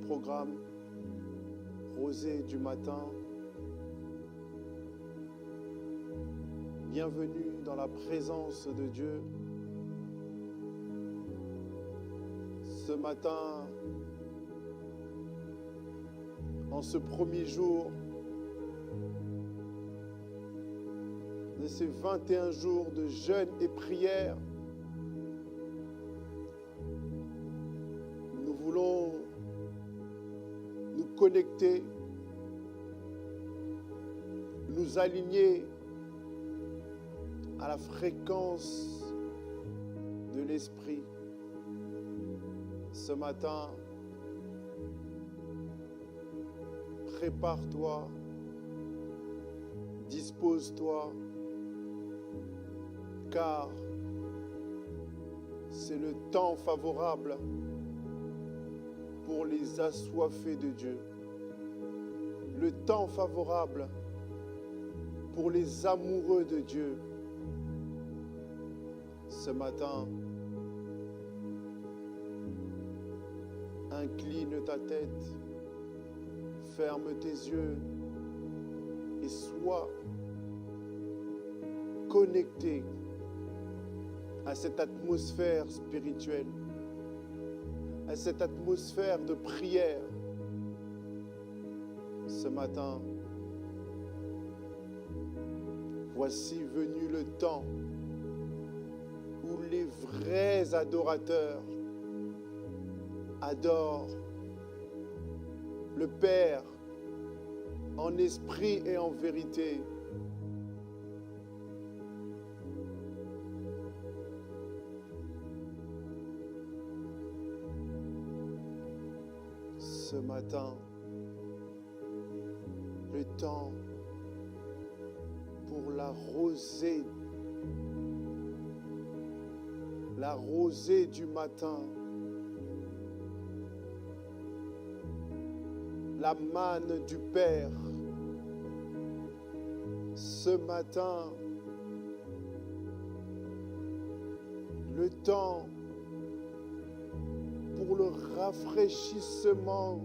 programme Rosée du matin. Bienvenue dans la présence de Dieu. Ce matin, en ce premier jour de ces 21 jours de jeûne et prière, nous voulons nous connecter, nous aligner à la fréquence de l'Esprit. Ce matin, prépare-toi, dispose-toi, car c'est le temps favorable pour les assoiffés de Dieu, le temps favorable pour les amoureux de Dieu. Ce matin, incline ta tête, ferme tes yeux et sois connecté à cette atmosphère spirituelle, à cette atmosphère de prière. Ce matin, voici venu le temps où les vrais adorateurs adorent le Père en esprit et en vérité. Ce matin, le temps pour la rosée du matin, la manne du Père. Ce matin, le temps pour le rafraîchissement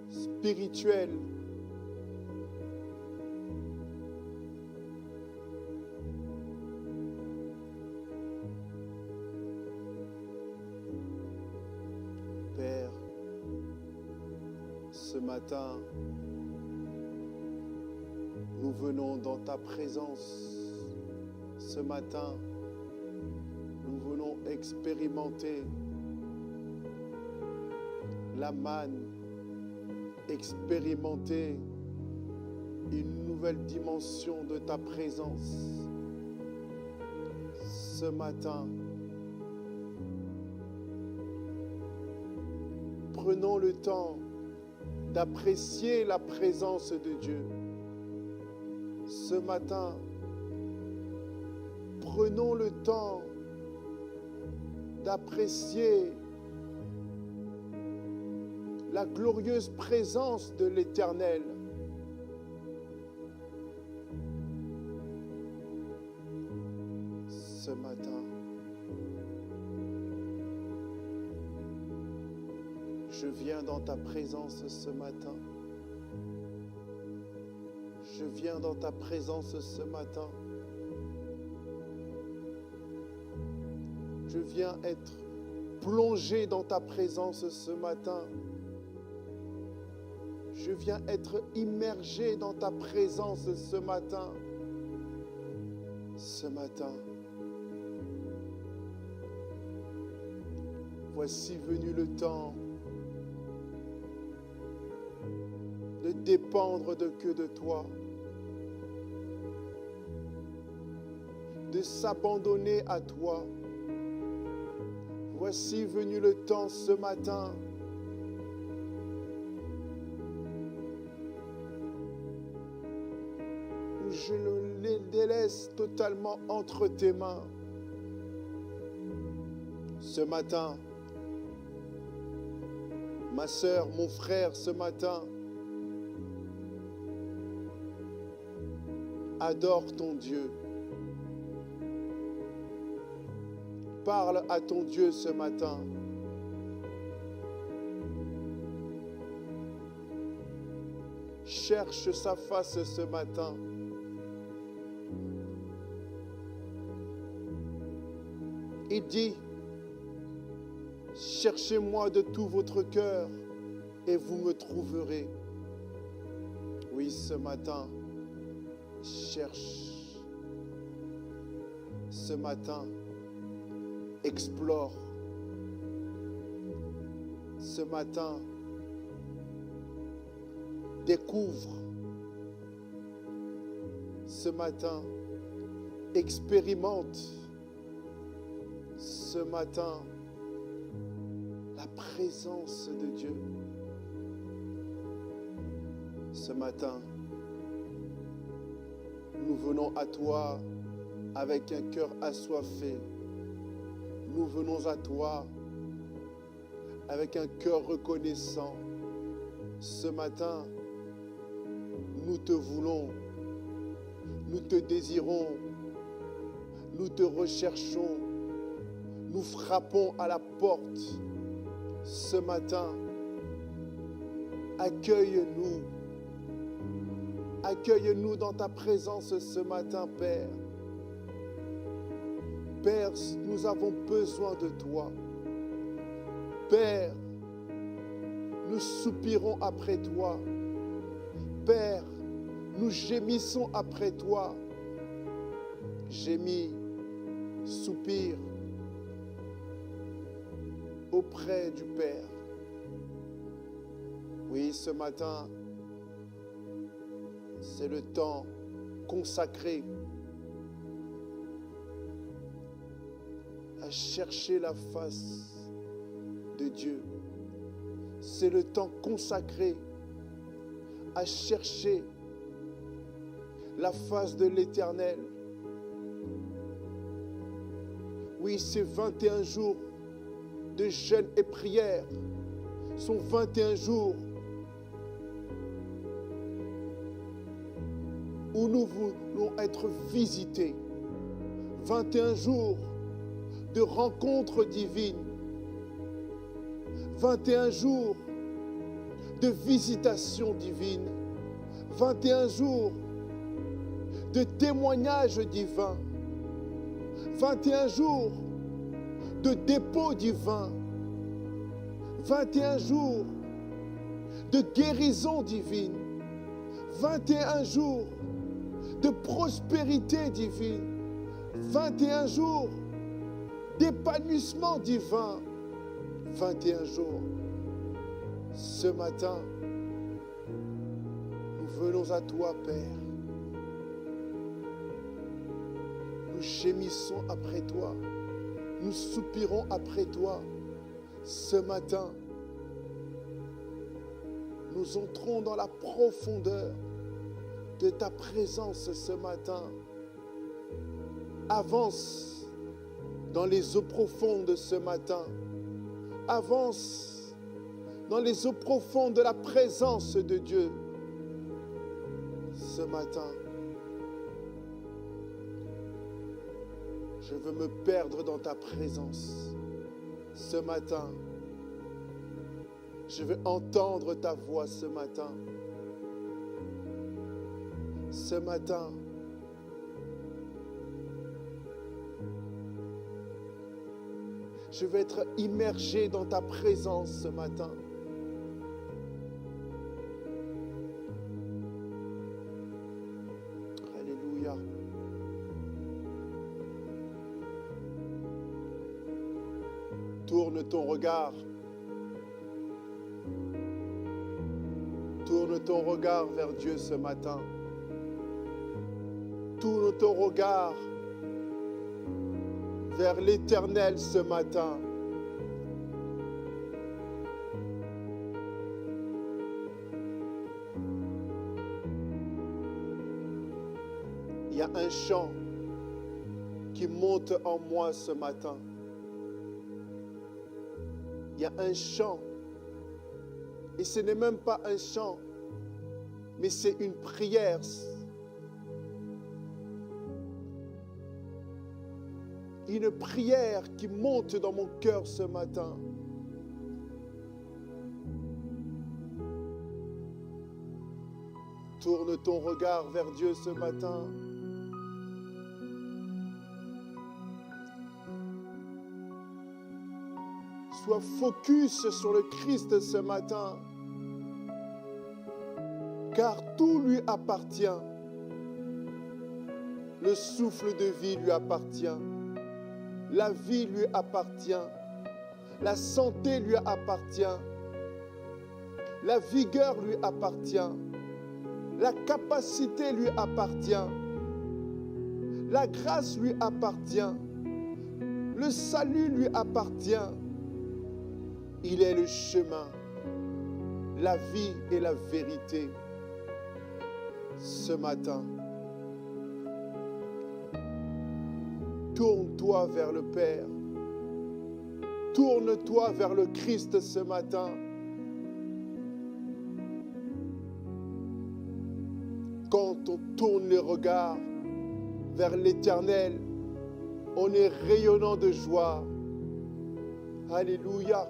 spirituel. Père, ce matin, nous venons dans ta présence. Ce matin, nous venons expérimenter la manne, expérimenter une nouvelle dimension de ta présence. Ce matin, prenons le temps d'apprécier la présence de Dieu. Ce matin, prenons le temps d'apprécier la glorieuse présence de l'Éternel. Ce matin, je viens dans ta présence ce matin. Je viens dans ta présence ce matin. Je viens être plongé dans ta présence ce matin. Je viens être immergé dans ta présence ce matin. Ce matin, voici venu le temps de dépendre que de toi, de s'abandonner à toi. Voici venu le temps ce matin où je le délaisse totalement entre tes mains. Ce matin, ma sœur, mon frère, ce matin, adore ton Dieu. Parle à ton Dieu ce matin. cherche sa face ce matin. Il dit, cherchez-moi de tout votre cœur et vous me trouverez. Oui, ce matin, cherche. Ce matin, explore. Ce matin, découvre. Ce matin, expérimente. Ce matin, la présence de Dieu. Ce matin, nous venons à toi avec un cœur assoiffé. Nous venons à toi avec un cœur reconnaissant. Ce matin, nous te voulons, nous te désirons, nous te recherchons, nous frappons à la porte. Ce matin, accueille-nous. Accueille-nous dans ta présence ce matin, Père. Père, nous avons besoin de toi. Père, nous soupirons après toi. Père, nous gémissons après toi. Gémis, soupir auprès du Père. Oui, ce matin, c'est le temps consacré à chercher la face de Dieu. C'est le temps consacré à chercher la face de l'Éternel. Oui, ces 21 jours de jeûne et prière sont 21 jours où nous voulons être visités. 21 jours de rencontres divines. 21 jours de visitation divine. 21 jours de témoignages divins. 21 jours de dépôt divin. 21 jours de guérison divine. 21 jours de prospérité divine. 21 jours d'épanouissement divin. 21 jours. Ce matin, nous venons à toi, Père. Nous gémissons après toi. Nous soupirons après toi. Ce matin, nous entrons dans la profondeur de ta présence ce matin. Avance dans les eaux profondes ce matin. Avance dans les eaux profondes de la présence de Dieu ce matin. Je veux me perdre dans ta présence. Ce matin, je veux entendre ta voix ce matin. Ce matin, je veux être immergé dans ta présence ce matin. Alléluia. Tourne ton regard. Tourne ton regard vers Dieu ce matin. Tourne ton regard vers l'Éternel ce matin. Il y a un chant qui monte en moi ce matin. Il y a un chant. Et ce n'est même pas un chant, mais c'est une prière. Une prière qui monte dans mon cœur ce matin. Tourne ton regard vers Dieu ce matin. Sois focus sur le Christ ce matin, car tout lui appartient. Le souffle de vie lui appartient. La vie lui appartient. La santé lui appartient. La vigueur lui appartient. La capacité lui appartient. La grâce lui appartient. Le salut lui appartient. Il est le chemin, la vie et la vérité. Ce matin, tourne-toi vers le Père. Tourne-toi vers le Christ ce matin. Quand on tourne les regards vers l'Éternel, on est rayonnant de joie. Alléluia.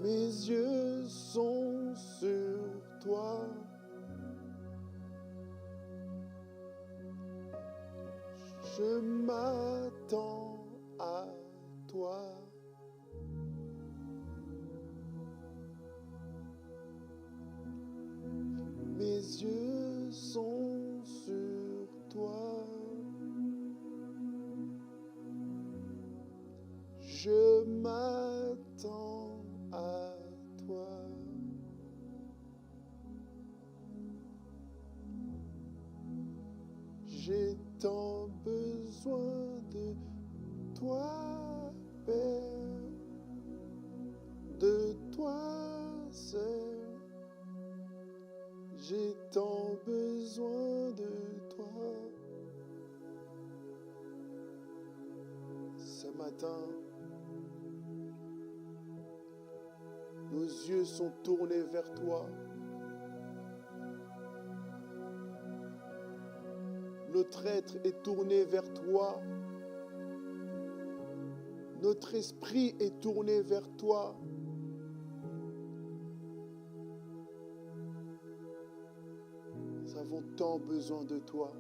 Mes yeux sont sur toi. Je m'attends à toi. Mes yeux sont sur toi. Je m'attends à toi. J'ai tant besoin de toi, Père, de toi seul. J'ai tant besoin de toi. Ce matin, nos yeux sont tournés vers toi. Notre être est tourné vers toi. Notre esprit est tourné vers toi. Nous avons tant besoin de toi.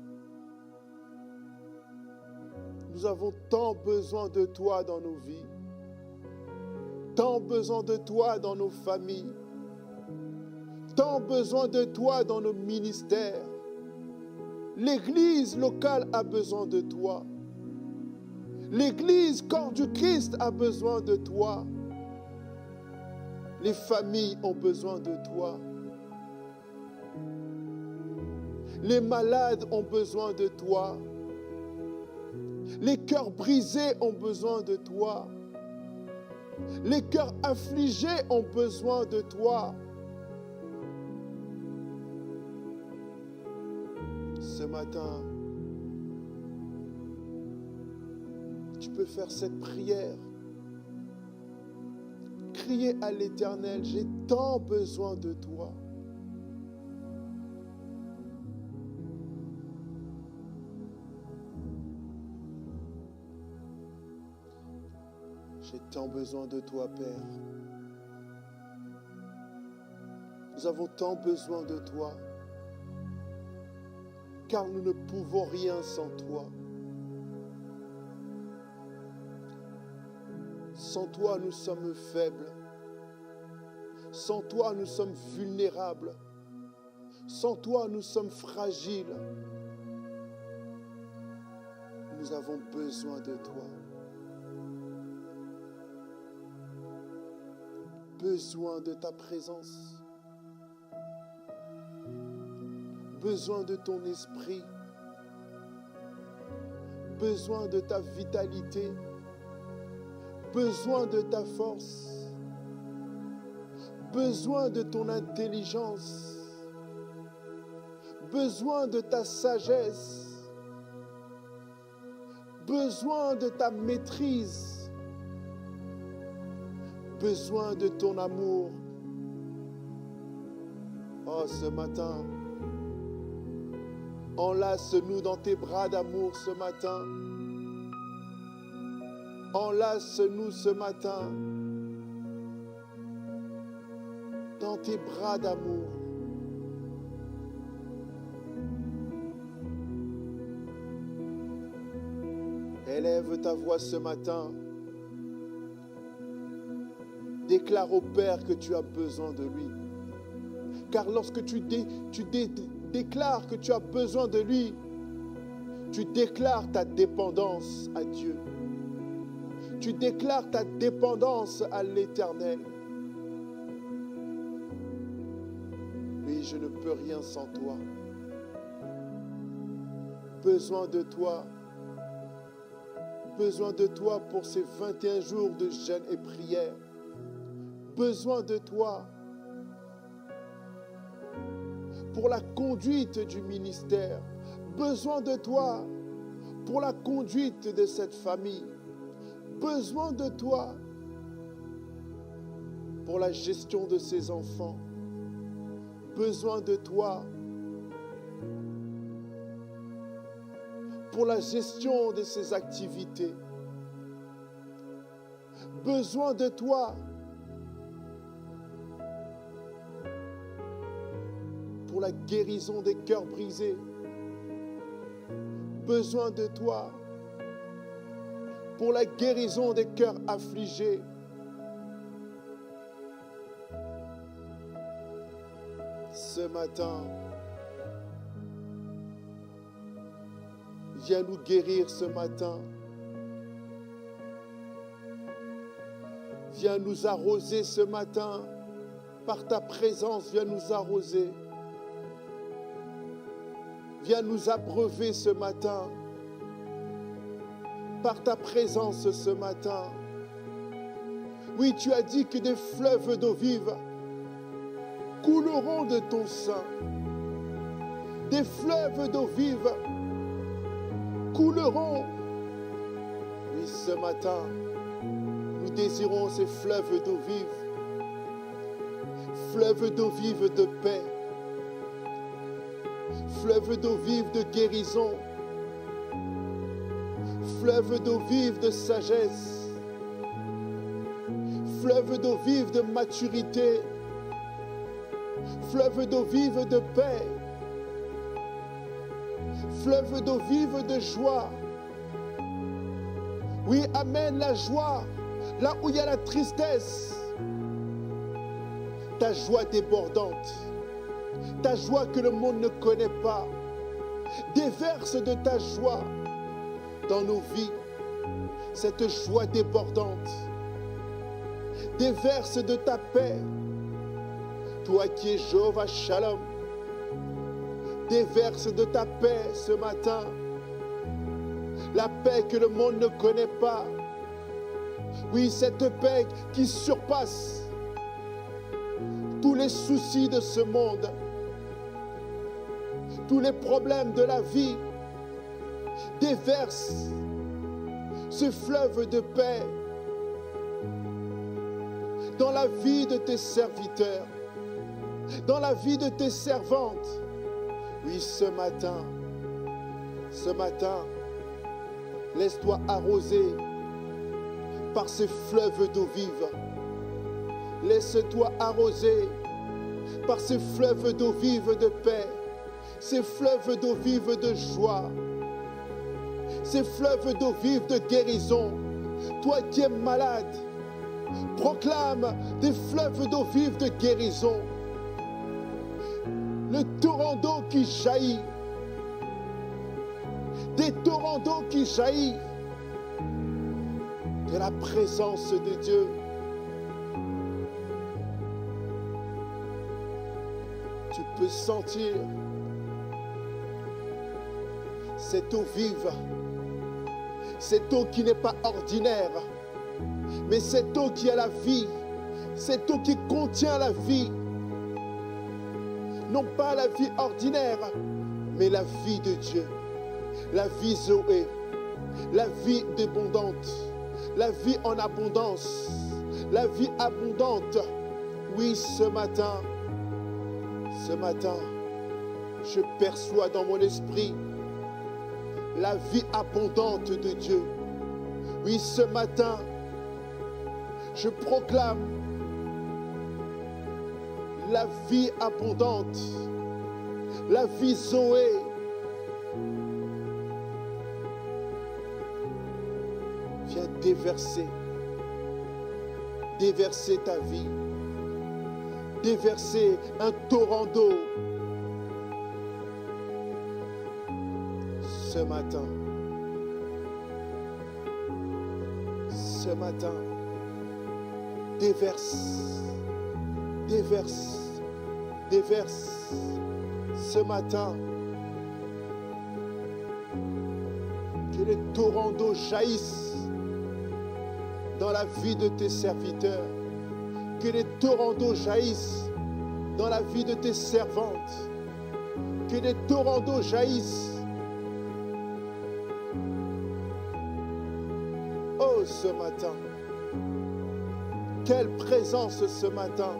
Nous avons tant besoin de toi dans nos vies. Tant besoin de toi dans nos familles. Tant besoin de toi dans nos ministères. L'église locale a besoin de toi. L'église corps du Christ a besoin de toi. Les familles ont besoin de toi. Les malades ont besoin de toi. Les cœurs brisés ont besoin de toi. Les cœurs affligés ont besoin de toi. Ce matin, tu peux faire cette prière. Crier à l'Éternel, j'ai tant besoin de toi. J'ai tant besoin de toi, Père. Nous avons tant besoin de toi, car nous ne pouvons rien sans toi. Sans toi, nous sommes faibles. Sans toi, nous sommes vulnérables. Sans toi, nous sommes fragiles. Nous avons besoin de toi. Besoin de ta présence. Besoin de ton esprit. Besoin de ta vitalité. Besoin de ta force. besoin de ton intelligence, besoin de ta sagesse, besoin de ta maîtrise, besoin de ton amour. Oh, ce matin, enlace-nous dans tes bras d'amour ce matin. Enlace-nous ce matin dans tes bras d'amour. Élève ta voix ce matin. Déclare au Père que tu as besoin de lui. Car lorsque tu déclares que tu as besoin de lui, tu déclares ta dépendance à Dieu. Tu déclares ta dépendance à l'Éternel. Oui, je ne peux rien sans toi. Besoin de toi. Besoin de toi pour ces 21 jours de jeûne et prière. Besoin de toi pour la conduite du ministère. Besoin de toi pour la conduite de cette famille. Besoin de toi pour la gestion de ses enfants. Besoin de toi pour la gestion de ses activités. Besoin de toi pour la guérison des cœurs brisés. Besoin de toi pour la guérison des cœurs affligés. Ce matin, viens nous guérir ce matin. Viens nous arroser ce matin. Par ta présence, viens nous arroser. Viens nous abreuver ce matin. Par ta présence ce matin. Oui, tu as dit que des fleuves d'eau vive couleront de ton sein. Des fleuves d'eau vive couleront. Oui, ce matin, nous désirons ces fleuves d'eau vive. Fleuves d'eau vive de paix. Fleuves d'eau vive de guérison. Fleuve d'eau vive de sagesse, fleuve d'eau vive de maturité, fleuve d'eau vive de paix, fleuve d'eau vive de joie. Oui, amène la joie là où il y a la tristesse. Ta joie débordante, ta joie que le monde ne connaît pas. Déverse de ta joie dans nos vies, cette joie débordante. Déverse de ta paix, toi qui es Jéhovah Shalom. Déverse de ta paix ce matin, la paix que le monde ne connaît pas. Oui, cette paix qui surpasse tous les soucis de ce monde, tous les problèmes de la vie. Déverse ce fleuve de paix dans la vie de tes serviteurs, dans la vie de tes servantes. Oui, ce matin, laisse-toi arroser par ces fleuves d'eau vive. Laisse-toi arroser par ces fleuves d'eau vive de paix, ces fleuves d'eau vive de joie, ces fleuves d'eau vive de guérison. Toi qui es malade, proclame des fleuves d'eau vive de guérison. Le torrent d'eau qui jaillit, des torrents d'eau qui jaillit de la présence de Dieu. Tu peux sentir cette eau vive, cette eau qui n'est pas ordinaire, mais cette eau qui a la vie, Cette eau qui contient la vie. Non pas la vie ordinaire, mais la vie de Dieu. La vie Zoé. La vie abondante. La vie en abondance. La vie abondante. Oui, ce matin, je perçois dans mon esprit la vie abondante de Dieu. Oui, ce matin, je proclame la vie abondante, la vie Zoé. Viens déverser ta vie, déverser un torrent d'eau ce matin. Ce matin, déverse ce matin. Que les torrents d'eau jaillissent dans la vie de tes serviteurs. Que les torrents d'eau jaillissent dans la vie de tes servantes. Que les torrents d'eau jaillissent. Oh, ce matin. Quelle présence ce matin.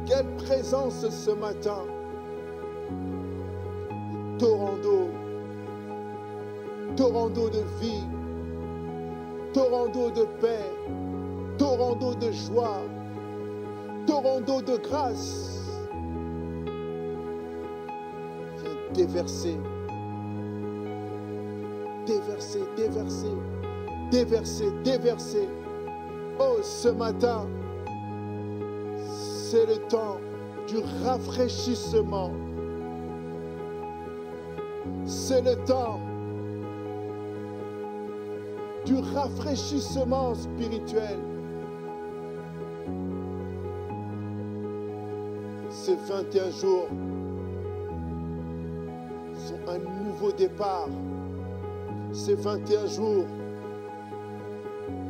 Quelle présence ce matin. Torrent d'eau de vie, torrent d'eau de paix, torrent d'eau de joie, torrent d'eau de grâce. Viens déverser. Oh, ce matin, c'est le temps du rafraîchissement. C'est le temps du rafraîchissement spirituel. Ces 21 jours sont un nouveau départ. Ces 21 jours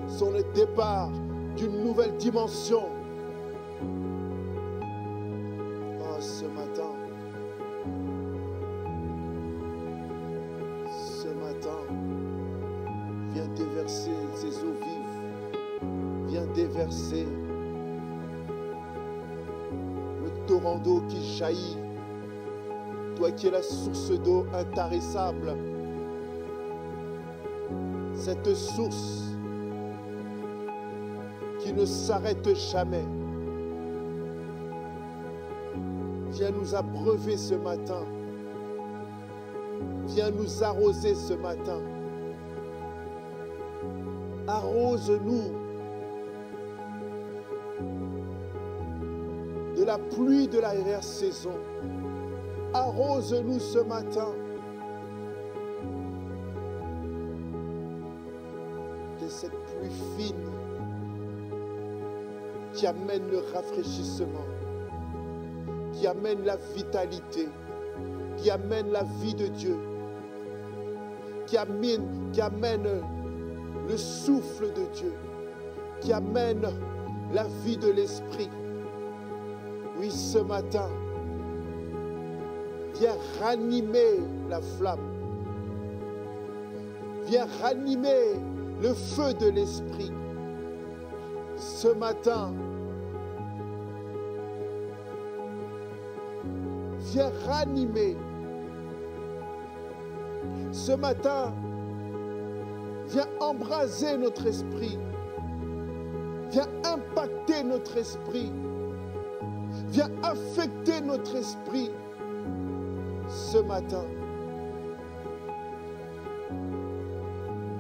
sont le départ d'une nouvelle dimension. Oh, ce matin, viens déverser ces eaux vives. Viens déverser le torrent d'eau qui jaillit. Toi qui es la source d'eau intarissable. Cette source qui ne s'arrête jamais. Viens nous abreuver ce matin. Viens nous arroser ce matin. Arrose-nous de la pluie de la saison. Arrose-nous ce matin de cette pluie fine qui amène le rafraîchissement, qui amène la vitalité, qui amène la vie de Dieu, qui amène le souffle de Dieu, qui amène la vie de l'Esprit. Oui, ce matin, viens ranimer la flamme. Viens ranimer le feu de l'Esprit. Ce matin, viens ranimer. Ce matin, viens embraser notre esprit. Viens impacter notre esprit. Viens affecter notre esprit. Ce matin,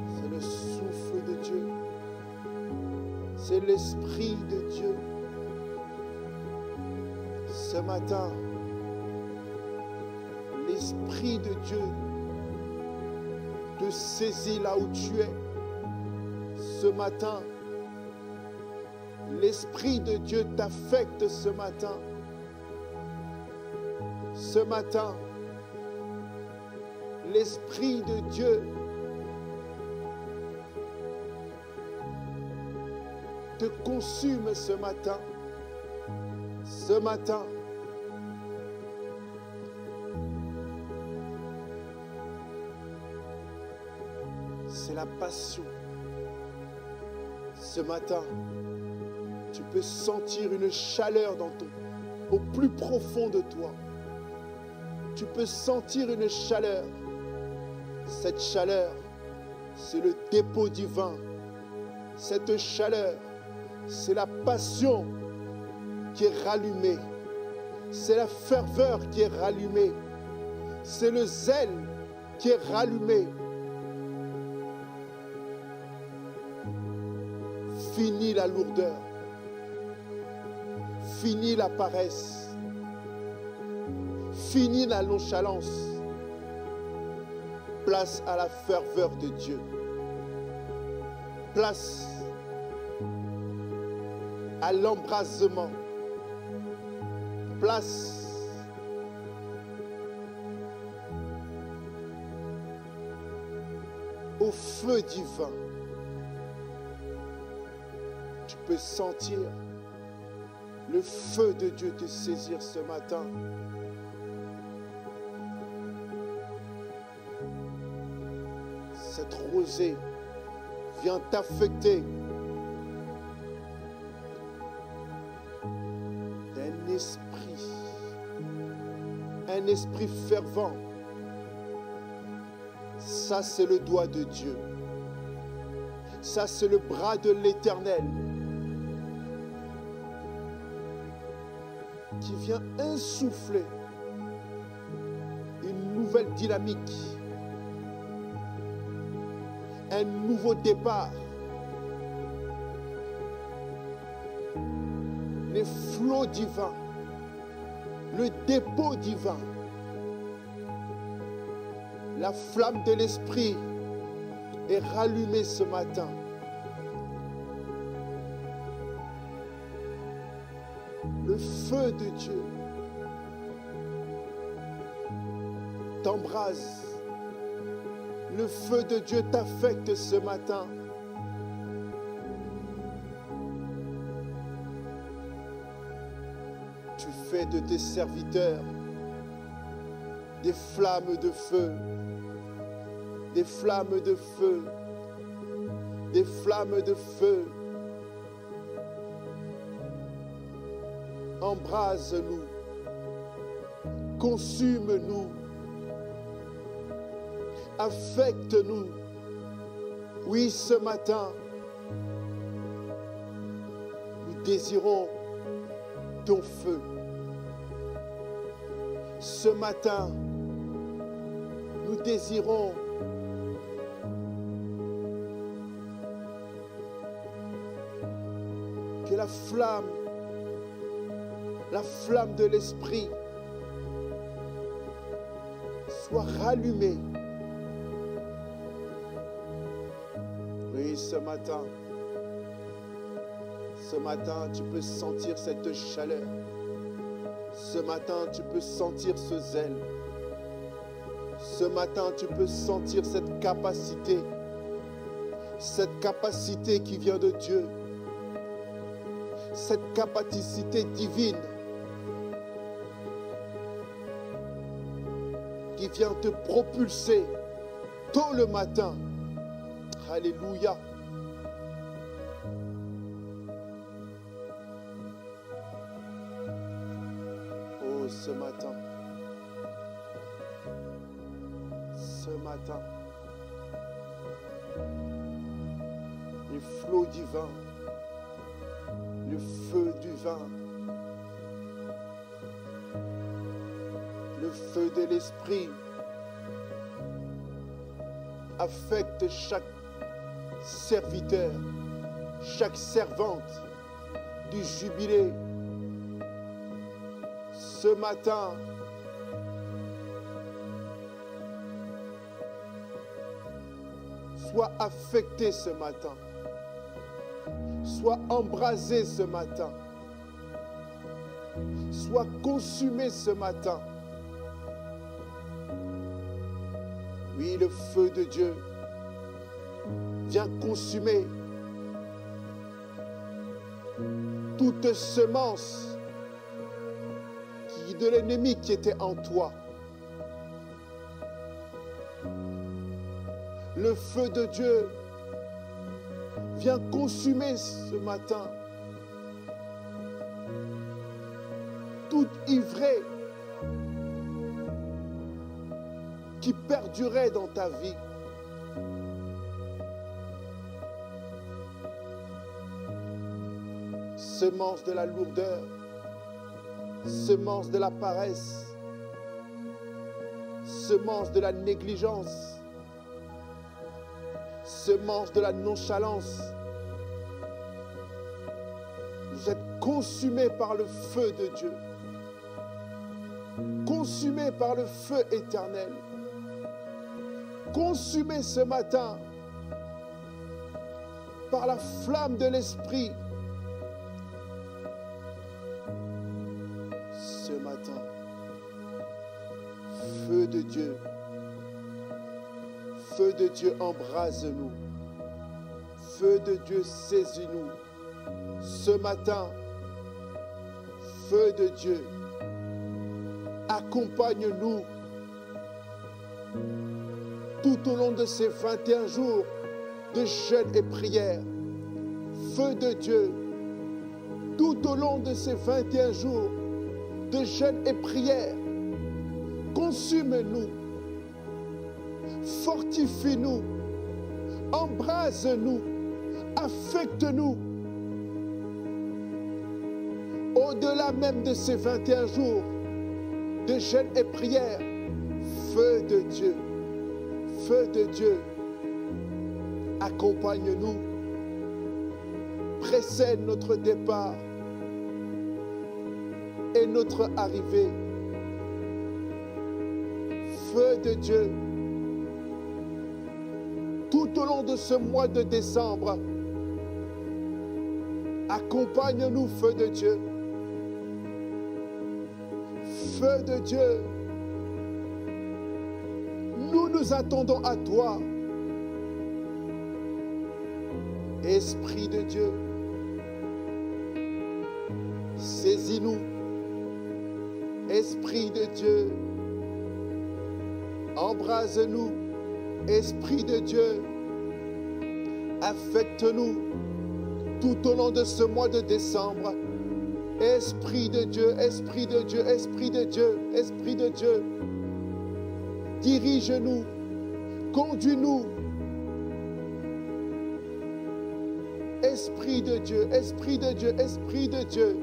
c'est le souffle de Dieu. C'est l'Esprit de Dieu. Ce matin, l'Esprit de Dieu te saisit là où tu es. Ce matin, l'Esprit de Dieu t'affecte ce matin. Ce matin, l'Esprit de Dieu te te consume ce matin. Ce matin, c'est la passion. Ce matin, tu peux sentir une chaleur au plus profond de toi. Tu peux sentir une chaleur. Cette chaleur, c'est le dépôt divin. Cette chaleur, c'est la passion qui est rallumée. C'est la ferveur qui est rallumée. C'est le zèle qui est rallumé. Fini la lourdeur. Fini la paresse. Fini la nonchalance. Place à la ferveur de Dieu. Place à l'embrasement. Place au feu divin. Tu peux sentir le feu de Dieu te saisir ce matin. Cette rosée vient t'affecter un esprit fervent. Ça, c'est le doigt de Dieu. Ça, c'est le bras de l'Éternel qui vient insuffler une nouvelle dynamique, un nouveau départ. Les flots divins, le dépôt divin, la flamme de l'Esprit est rallumée ce matin. Le feu de Dieu t'embrase. Le feu de Dieu t'affecte ce matin. Tu fais de tes serviteurs des flammes de feu, des flammes de feu, des flammes de feu. Embrase-nous, consume-nous, affecte-nous. Oui, ce matin, nous désirons ton feu. Ce matin, nous désirons que la flamme de l'Esprit soit rallumée. Oui, ce matin, tu peux sentir cette chaleur. Ce matin, tu peux sentir ce zèle. Ce matin, tu peux sentir cette capacité qui vient de Dieu, cette capacité divine qui vient te propulser tôt le matin. Alléluia. Oh, ce matin, les flots divins, le feu du vin, le feu de l'Esprit affecte chaque serviteur, chaque servante du jubilé. Ce matin, sois affecté ce matin, sois embrasé ce matin, sois consumé ce matin. Oui, le feu de Dieu vient consumer toute semence de l'ennemi qui était en toi. Le feu de Dieu vient consumer ce matin toute ivrée qui perdurait dans ta vie. Semence de la lourdeur, semence de la paresse, semence de la négligence, semence de la nonchalance. Vous êtes consumés par le feu de Dieu, consumés par le feu éternel, consumés ce matin par la flamme de l'Esprit. Ce matin, feu de Dieu embrase-nous, feu de Dieu saisis-nous. Ce matin, feu de Dieu, accompagne-nous tout au long de ces 21 jours de jeûne et prière. Feu de Dieu, tout au long de ces 21 jours de jeûne et prière, consume-nous, fortifie-nous, embrase-nous, affecte-nous. Au-delà même de ces 21 jours de jeûne et prière, feu de Dieu, accompagne-nous, précède notre départ et notre arrivée. Feu de Dieu, tout au long de ce mois de décembre, accompagne-nous, feu de Dieu. Feu de Dieu, nous attendons à toi. Esprit de Dieu, saisis-nous. Esprit de Dieu, embrase-nous. Esprit de Dieu, affecte-nous tout au long de ce mois de décembre. Esprit de Dieu, Esprit de Dieu, Esprit de Dieu, Esprit de Dieu, dirige-nous, conduis-nous. Esprit de Dieu, Esprit de Dieu, Esprit de Dieu,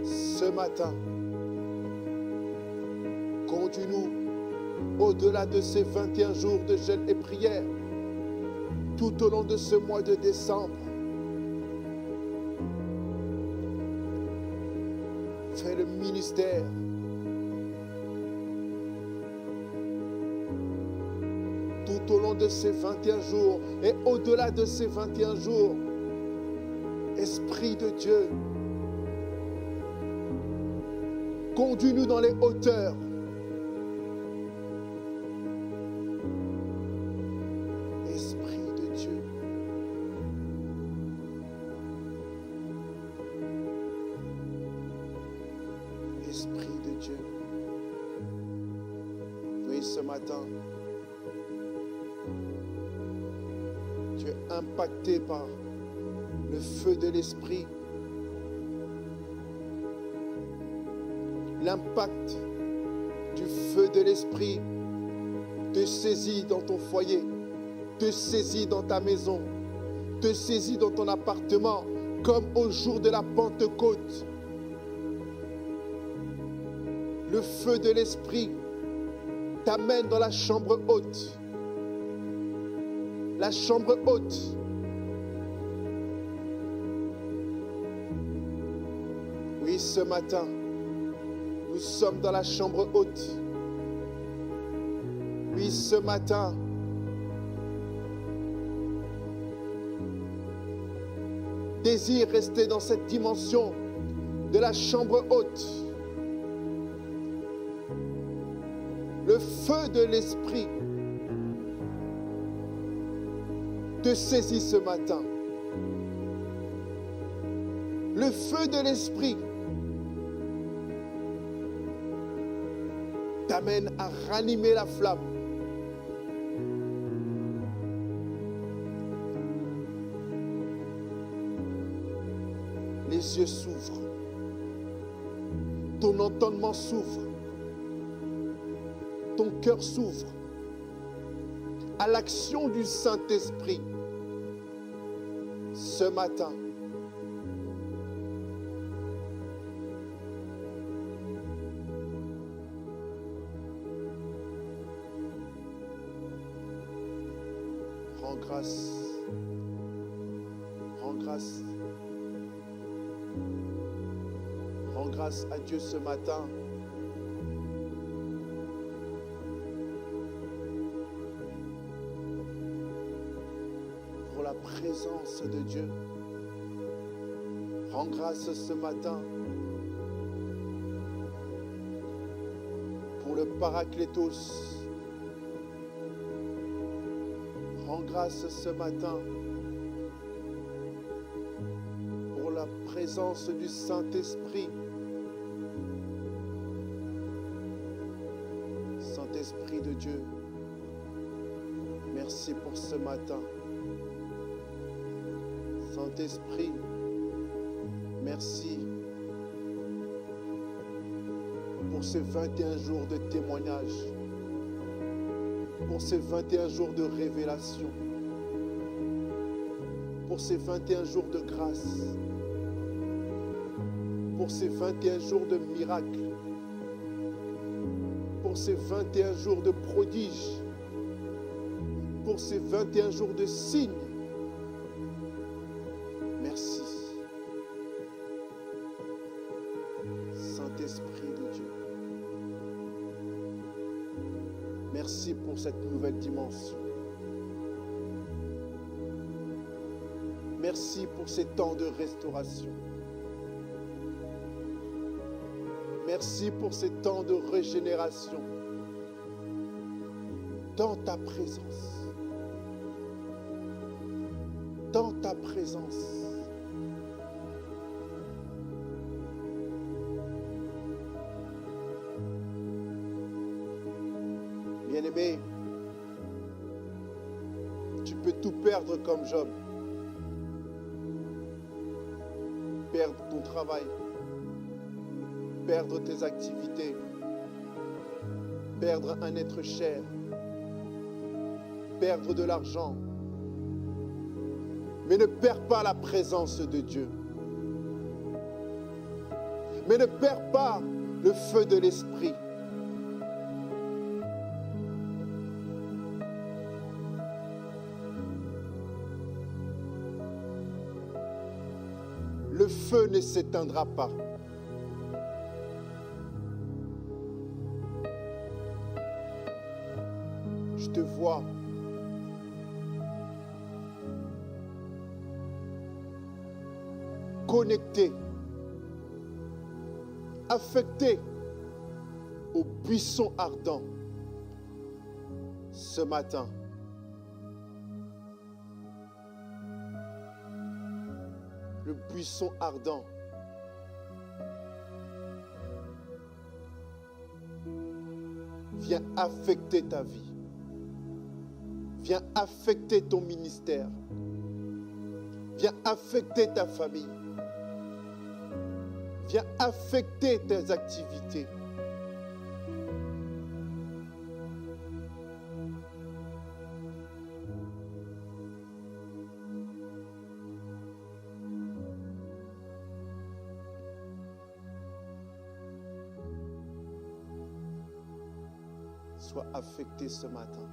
ce matin, conduis-nous au-delà de ces 21 jours de jeûne et prière, tout au long de ce mois de décembre. Fais le ministère. Tout au long de ces 21 jours et au-delà de ces 21 jours, Esprit de Dieu, conduis-nous dans les hauteurs. Esprit de Dieu, Esprit de Dieu, oui, ce matin, tu es impacté par le feu de l'Esprit. L'impact du feu de l'Esprit te saisit dans ton foyer, te saisit dans ta maison, te saisit dans ton appartement, comme au jour de la Pentecôte. Le feu de l'Esprit t'amène dans la chambre haute. La chambre haute. Oui, ce matin, nous sommes dans la chambre haute. Oui, ce matin, désire rester dans cette dimension de la chambre haute. Le feu de l'Esprit te saisit ce matin. Le feu de l'Esprit t'amène à ranimer la flamme. Les yeux s'ouvrent. Ton entendement s'ouvre. Ton cœur s'ouvre à l'action du Saint-Esprit. Ce matin, rends grâce, rends grâce, rends grâce à Dieu ce matin. Pour la présence de Dieu. Rends grâce ce matin pour le Paraclétos. Rends grâce ce matin pour la présence du Saint-Esprit. Saint-Esprit de Dieu, merci pour ce matin. Saint-Esprit, merci pour ces 21 jours de témoignage, pour ces 21 jours de révélation, pour ces 21 jours de grâce, pour ces 21 jours de miracles, pour ces 21 jours de prodiges, pour ces 21 jours de signes. Merci. Saint-Esprit de Dieu. Merci pour cette nouvelle dimension. Merci pour ces temps de restauration. Merci pour ces temps de régénération. Dans ta présence. Dans ta présence. Bien-aimé, tu peux tout perdre comme Job. Perdre ton travail, perdre tes activités, perdre un être cher, perdre de l'argent. Mais ne perds pas la présence de Dieu. Mais ne perds pas le feu de l'Esprit. Le feu ne s'éteindra pas. Je te vois. Connecté, affecté au buisson ardent ce matin. Le buisson ardent. Viens affecter ta vie. Viens affecter ton ministère. Viens affecter ta famille. Viens affecter tes activités. Sois affecté ce matin.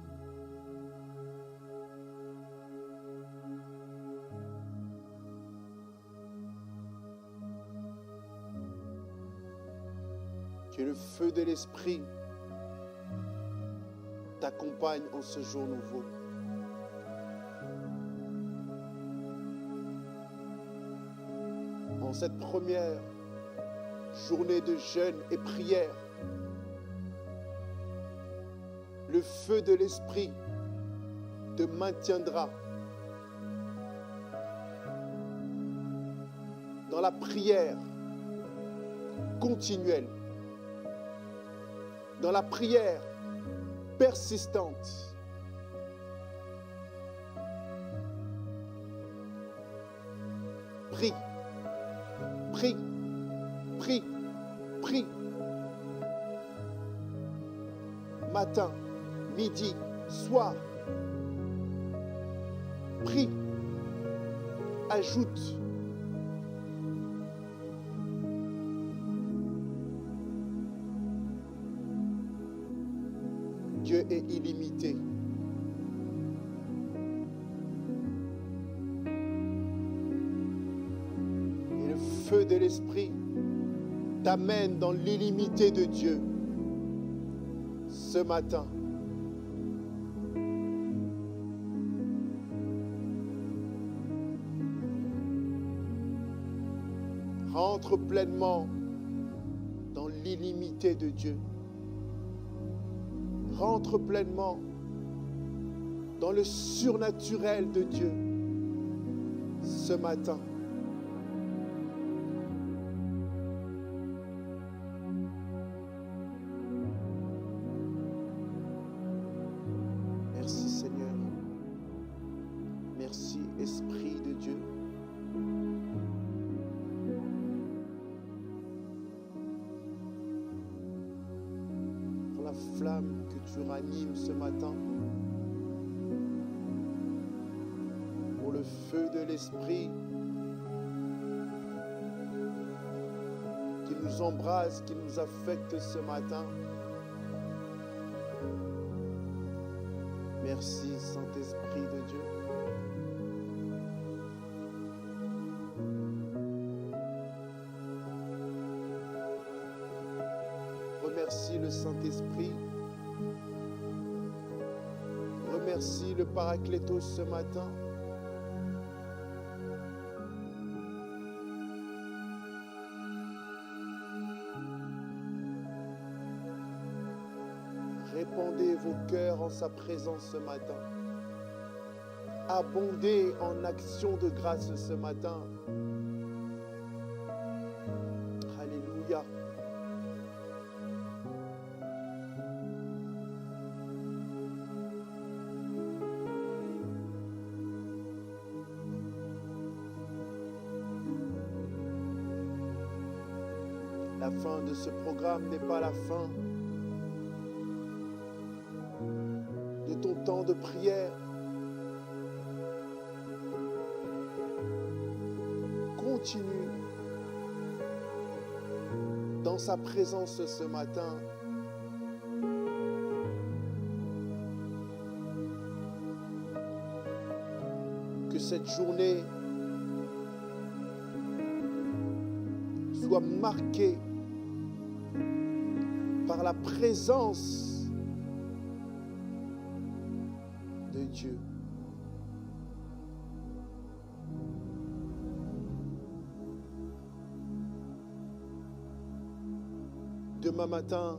Que le feu de l'Esprit t'accompagne en ce jour nouveau. En cette première journée de jeûne et prière, le feu de l'Esprit te maintiendra dans dans la prière continuelle, dans la prière persistante. Prie, prie, prie, prie. Matin, midi, soir. Prie. Ajoute. Dieu est illimité. Et le feu de l'Esprit t'amène dans l'illimité de Dieu ce matin. Rentre pleinement dans l'illimité de Dieu. Rentre pleinement dans le surnaturel de Dieu ce matin. Merci Seigneur. Merci Esprit de Dieu. Pour la flamme que tu ranimes ce matin. Pour le feu de l'Esprit qui nous embrase, qui nous affecte ce matin. Merci Saint-Esprit de Dieu. Remercie le Saint-Esprit. Remercie le Paraclétos ce matin. Répandez vos cœurs en sa présence ce matin. Abondez en actions de grâce ce matin. Alléluia. La fin de ce programme n'est pas la fin de ton temps de prière. Continue dans sa présence ce matin. Que cette journée soit marquée par la présence de Dieu. Demain matin,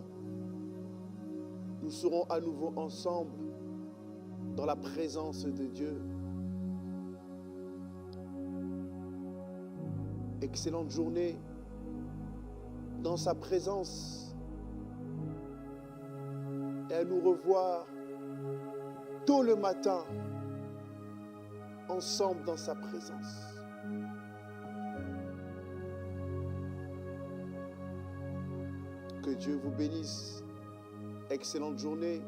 nous serons à nouveau ensemble dans la présence de Dieu. Excellente journée dans sa présence. Et à nous revoir tôt le matin, ensemble dans sa présence. Que Dieu vous bénisse. Excellente journée.